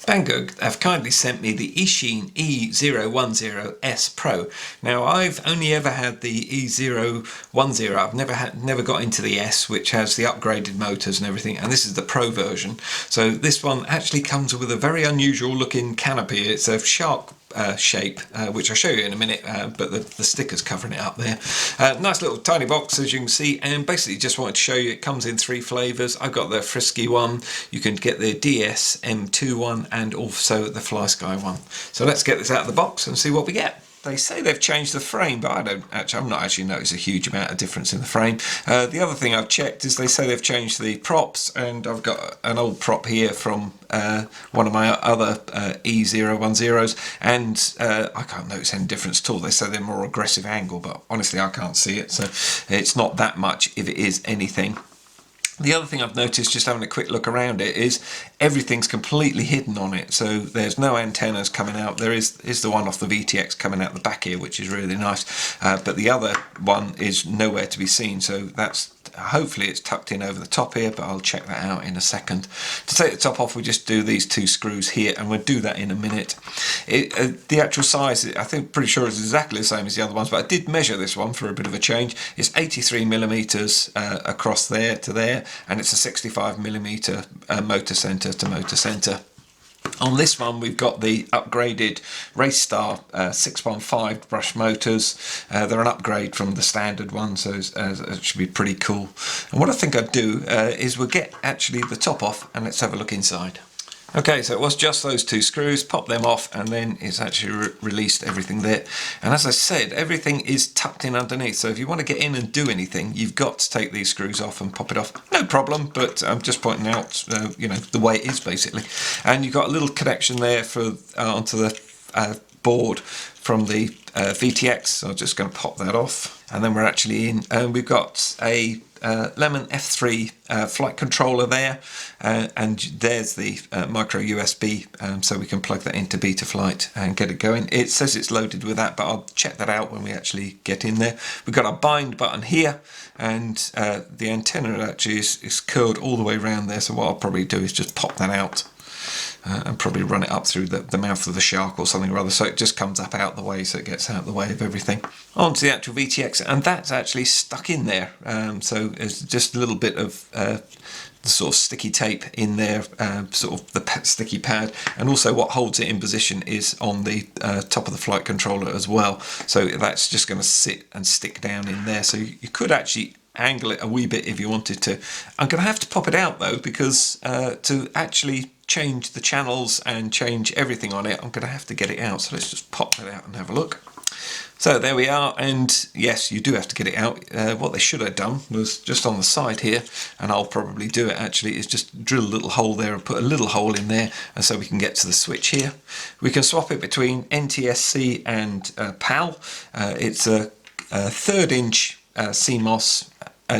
Banggood have kindly sent me the Eachine E010s Pro. Now I've only ever had the E010. I've never got into the S, which has the upgraded motors and everything, and this is the Pro version. So this one actually comes with a very unusual looking canopy. It's a shark shape, which I'll show you in a minute, but the sticker's covering it up there. Nice little tiny box, as you can see, and basically just wanted to show you it comes in 3 flavours. I've got the Frisky one, you can get the DSM2 one, and also the Fly Sky one. So let's get this out of the box and see what we get. They say they've changed the frame, but I've not actually noticed a huge amount of difference in the frame. The other thing I've checked is they say they've changed the props, and I've got an old prop here from one of my other E010s, and I can't notice any difference at all. They say they're more aggressive angle, but honestly I can't see it, so it's not that much if it is anything. The other thing I've noticed, just having a quick look around it, is everything's completely hidden on it. So there's no antennas coming out. There is the one off the VTX coming out the back here, which is really nice. But the other one is nowhere to be seen. So that's hopefully it's tucked in over the top here, but I'll check that out in a second. To take the top off, we just do these 2 screws here, and we'll do that in a minute. The actual size, I think, pretty sure it's exactly the same as the other ones, but I did measure this one for a bit of a change. It's 83mm across there to there, and it's a 65mm motor centre to motor centre. On this one we've got the upgraded Race Star 615 brush motors. They're an upgrade from the standard one, so it should be pretty cool. And what I think I'd do is we'll get actually the top off and let's have a look inside. Okay, so it was just those 2 screws, pop them off, and then it's actually released everything there. And as I said, everything is tucked in underneath, so if you want to get in and do anything, you've got to take these screws off and pop it off. No problem, but I'm just pointing out, you know, the way it is basically. And you've got a little connection there for onto the board from the VTX, so I'm just going to pop that off. And then we're actually in, and we've got a Lemon F3 flight controller there, and there's the micro USB, so we can plug that into Betaflight and get it going. It says it's loaded with that, but I'll check that out when we actually get in there. We've got a bind button here, and the antenna actually is curled all the way around there, so what I'll probably do is just pop that out. And probably run it up through the mouth of the shark or something or other, so it just comes up out the way, so it gets out of the way of everything. Onto the actual VTX, and that's actually stuck in there, so there's just a little bit of the sort of sticky tape in there, sort of the sticky pad, and also what holds it in position is on the top of the flight controller as well, so that's just going to sit and stick down in there. So you could actually angle it a wee bit if you wanted to. I'm going to have to pop it out though, because to actually change the channels and change everything on it, I'm going to have to get it out. So let's just pop that out and have a look. So there we are, and yes, you do have to get it out. What they should have done was just on the side here, and I'll probably do it actually, is just drill a little hole there and put a little hole in there, and so we can get to the switch here. We can swap it between NTSC and PAL. It's a 3rd inch CMOS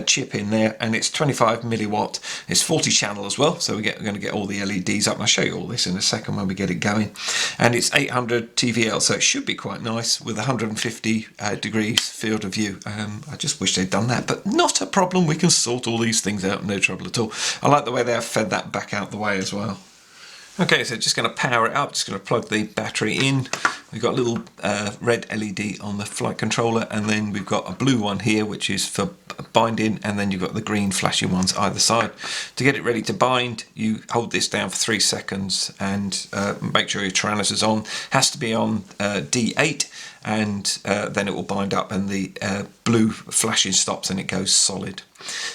chip in there, and it's 25 milliwatt. It's 40 channel as well, so we're going to get all the LEDs up, and I'll show you all this in a second when we get it going. And it's 800 TVL, so it should be quite nice with 150 degrees field of view. I just wish they'd done that, but not a problem. We can sort all these things out, no trouble at all. I like the way they have fed that back out the way as well. Okay, so just going to power it up, just going to plug the battery in. We've got a little red LED on the flight controller, and then we've got a blue one here which is for binding, and then you've got the green flashing ones either side. To get it ready to bind, you hold this down for 3 seconds and make sure your Tyrannus is on. Has to be on D8, and then it will bind up and the blue flashing stops and it goes solid.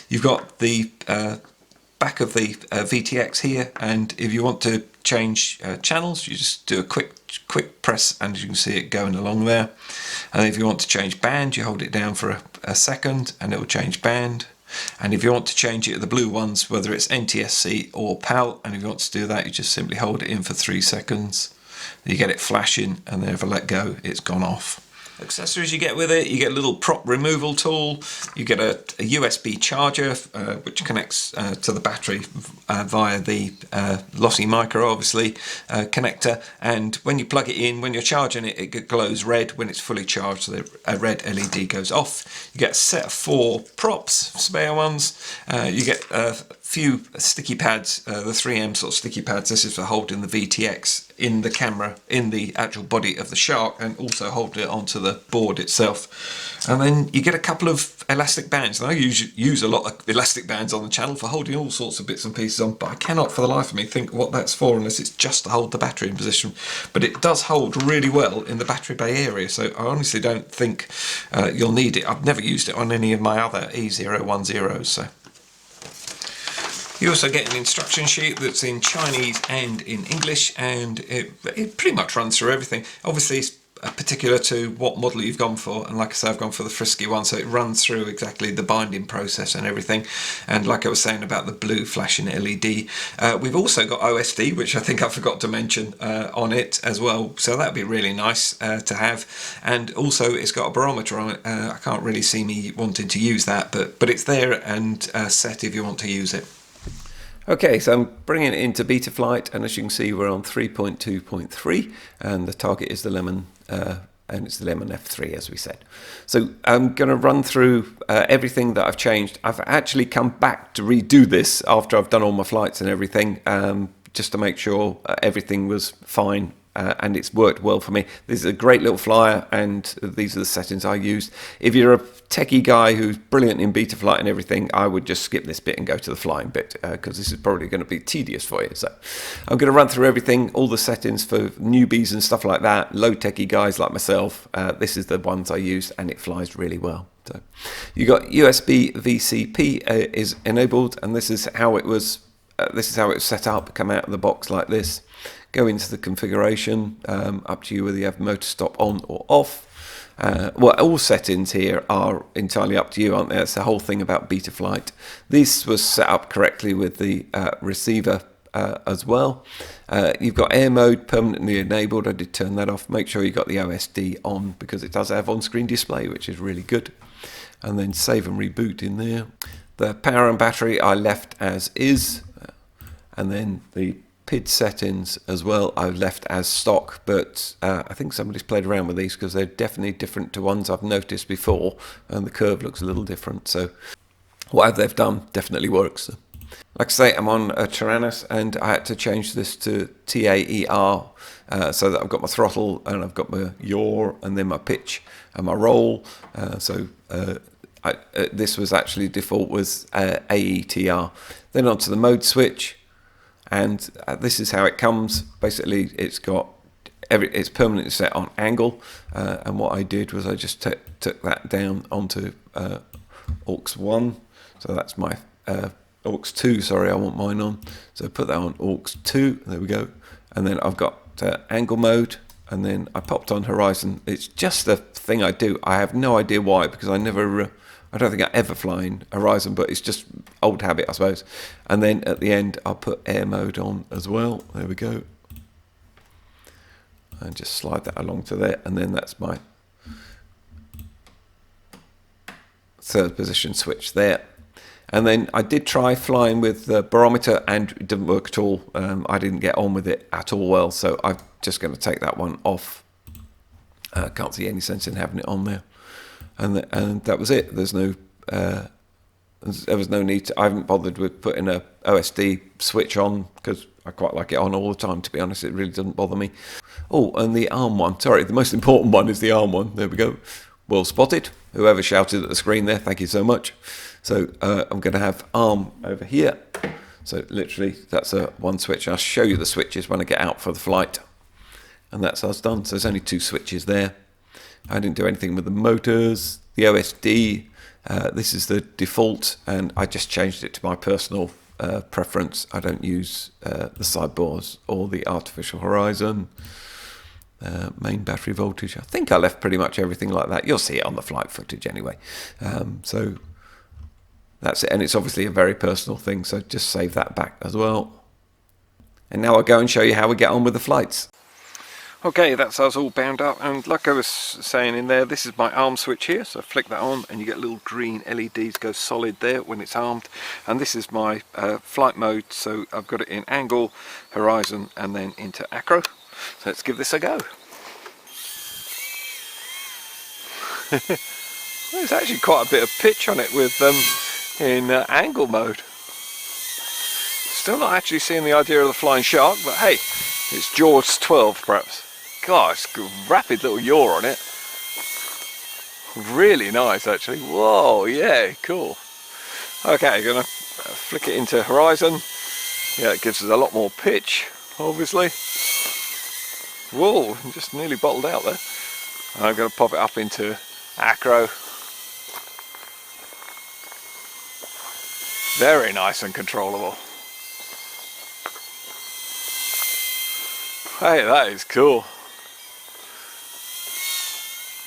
You've got the back of the VTX here, and if you want to change channels, you just do a quick press, and as you can see it going along there. And if you want to change band, you hold it down for a second and it will change band. And if you want to change it to the blue ones, whether it's NTSC or PAL, and if you want to do that, you just simply hold it in for 3 seconds. You get it flashing, and then if I let go, it's gone off. Accessories you get with it, you get a little prop removal tool, you get a USB charger which connects to the battery via the lossy micro, obviously, connector, and when you plug it in, when you're charging it, it glows red. When it's fully charged, so the red LED goes off. You get a set of 4 props, spare ones. You get few sticky pads, the 3M sort of sticky pads. This is for holding the VTX in the camera, in the actual body of the shark, and also holding it onto the board itself. And then you get a couple of elastic bands. And I use a lot of elastic bands on the channel for holding all sorts of bits and pieces on, but I cannot for the life of me think what that's for unless it's just to hold the battery in position. But it does hold really well in the battery bay area, so I honestly don't think you'll need it. I've never used it on any of my other E010s, so. You also get an instruction sheet that's in Chinese and in English, and it pretty much runs through everything. Obviously it's particular to what model you've gone for, and like I say, I've gone for the frisky one, so it runs through exactly the binding process and everything. And like I was saying about the blue flashing LED, we've also got OSD, which I think I forgot to mention on it as well, so that'd be really nice to have. And also it's got a barometer on it. I can't really see me wanting to use that, but it's there and set if you want to use it. Okay, so I'm bringing it into beta flight, and as you can see we're on 3.2.3, and the target is the Lemon, and it's the Lemon F3 as we said. So I'm going to run through everything that I've changed. I've actually come back to redo this after I've done all my flights and everything, just to make sure everything was fine. And it's worked well for me. This is a great little flyer, and these are the settings I used. If you're a techie guy who's brilliant in beta flight and everything, I would just skip this bit and go to the flying bit, because this is probably going to be tedious for you. So I'm going to run through everything, all the settings for newbies and stuff like that, low techie guys like myself. This is the ones I use, and it flies really well. So you got USB VCP is enabled, and this is how it was. This is how it was set up. Come out of the box like this. Go into the configuration, up to you whether you have motor stop on or off. Well, all settings here are entirely up to you, aren't they? That's the whole thing about beta flight. This was set up correctly with the receiver as well. You've got air mode permanently enabled. I did turn that off. Make sure you got the OSD on, because it does have on-screen display, which is really good. And then save and reboot in there. The power and battery I left as is, and then the PID settings as well I've left as stock, but I think somebody's played around with these because they're definitely different to ones I've noticed before, and the curve looks a little different, so whatever they've done definitely works. Like I say, I'm on a Tyrannus, and I had to change this to TAER, so that I've got my throttle and I've got my yaw and then my pitch and my roll. This was actually default was AETR. Then onto the mode switch. And this is how it comes. Basically, it's permanently set on angle, and what I did was I just took that down onto aux 1. So that's my aux 2. Sorry, I want mine on. So put that on aux 2. There we go. And then I've got angle mode, and then I popped on horizon. It's just a thing I do. I have no idea why, because I never. I don't think I ever fly in horizon, but it's just old habit, I suppose. And then at the end, I'll put air mode on as well. There we go. And just slide that along to there. And then that's my third position switch there. And then I did try flying with the barometer, and it didn't work at all. I didn't get on with it at all well, so I'm just going to take that one off. Can't see any sense in having it on there. And that was it. There was no need to. I haven't bothered with putting a OSD switch on, because I quite like it on all the time, to be honest. It really doesn't bother me. Oh, and the arm one. Sorry, the most important one is the arm one. There we go. Well spotted. Whoever shouted at the screen there, thank you so much. So I'm going to have arm over here. So literally, that's one switch. I'll show you the switches when I get out for the flight. And that's us done. So there's only 2 switches there. I didn't do anything with the motors, the OSD. This is the default, and I just changed it to my personal preference. I don't use the sidebars or the artificial horizon. Main battery voltage. I think I left pretty much everything like that. You'll see it on the flight footage anyway. So that's it, and it's obviously a very personal thing, so just save that back as well. And now I'll go and show you how we get on with the flights. Okay, that's us all bound up, and like I was saying in there, this is my arm switch here, so flick that on and you get little green LEDs go solid there when it's armed. And this is my flight mode, so I've got it in angle, horizon, and then into acro. So let's give this a go. There's actually quite a bit of pitch on it with in angle mode. Still not actually seeing the idea of the flying shark, but hey, it's Jaws 12 perhaps. Gosh, rapid little yaw on it. Really nice actually. Whoa, yeah, cool. Okay, gonna flick it into horizon. Yeah, it gives us a lot more pitch, obviously. Whoa, just nearly bottled out there. I'm gonna pop it up into Acro. Very nice and controllable. Hey, that is cool.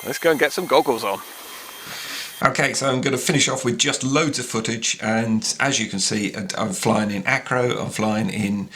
Let's go and get some goggles on. Okay, so I'm going to finish off with just loads of footage, and as you can see, I'm flying in Acro, I'm flying in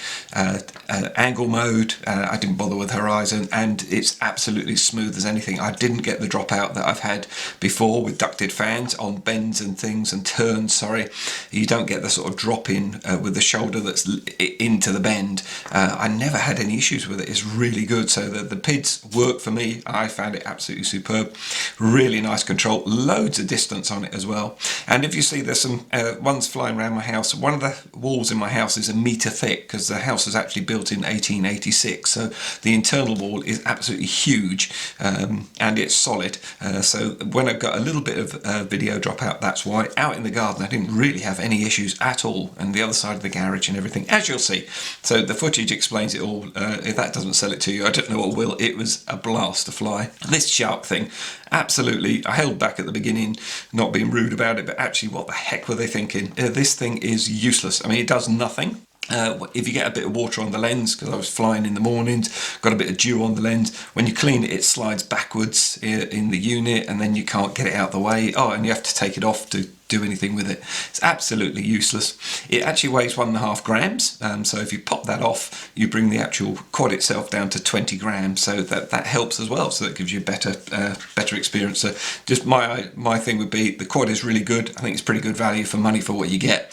angle mode, I didn't bother with horizon, and it's absolutely smooth as anything. I didn't get the dropout that I've had before with ducted fans on bends and things, and turns, sorry. You don't get the sort of drop in with the shoulder that's into the bend. I never had any issues with it, it's really good. So the PIDs work for me, I found it absolutely superb. Really nice control, loads of distance on it as well. And if you see, there's some ones flying around my house. One of the walls in my house is 1 metre thick because the house was actually built in 1886, so the internal wall is absolutely huge, and it's solid. So when I've got a little bit of video dropout, that's why. Out in the garden I didn't really have any issues at all, and the other side of the garage and everything, as you'll see. So the footage explains it all. If that doesn't sell it to you, I don't know what will. It was a blast to fly. This shark thing, absolutely, I held back at the beginning, not being rude about it, but actually what the heck were they thinking? This thing is useless. I mean, it does nothing. If you get a bit of water on the lens, because I was flying in the mornings, got a bit of dew on the lens, when you clean it, it slides backwards in the unit, and then you can't get it out of the way. Oh, and you have to take it off to do anything with it. It's absolutely useless. It actually weighs 1.5 grams, so if you pop that off, you bring the actual quad itself down to 20 grams, so that helps as well. So that gives you a better experience. So just my thing would be, the quad is really good. I think it's pretty good value for money for what you get.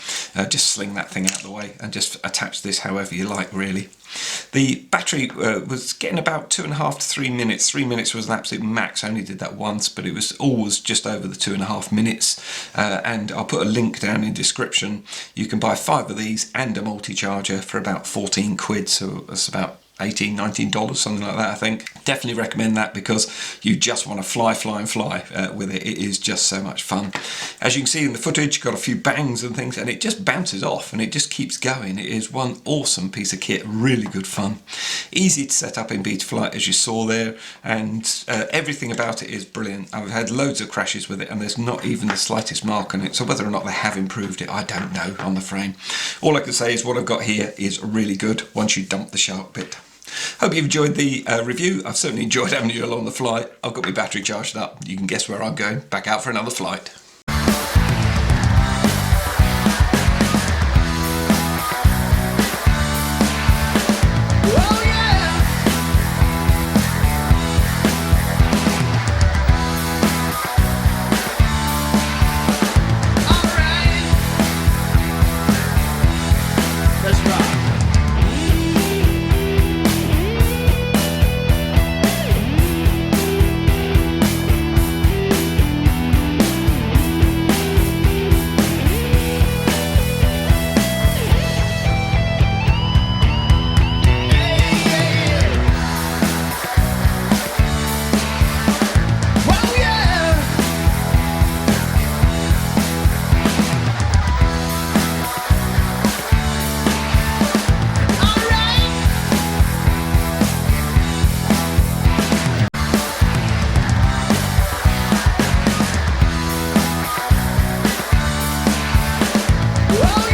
Just sling that thing out of the way and just attach this however you like, really. The battery was getting about 2.5 to 3 minutes. 3 minutes was an absolute max. I only did that once, but it was always just over the 2.5 minutes. And I'll put a link down in description. You can buy 5 of these and a multi-charger for about 14 quid, so that's about $18, $19, something like that, I think. Definitely recommend that because you just want to fly with it. It is just so much fun. As you can see in the footage, got a few bangs and things, and it just bounces off and it just keeps going. It is one awesome piece of kit, really good fun. Easy to set up in Betaflight, as you saw there, and everything about it is brilliant. I've had loads of crashes with it, and there's not even the slightest mark on it, so whether or not they have improved it, I don't know on the frame. All I can say is what I've got here is really good once you dump the shark bit. Hope you've enjoyed the review. I've certainly enjoyed having you along the flight. I've got my battery charged up. You can guess where I'm going. Back out for another flight. Oh,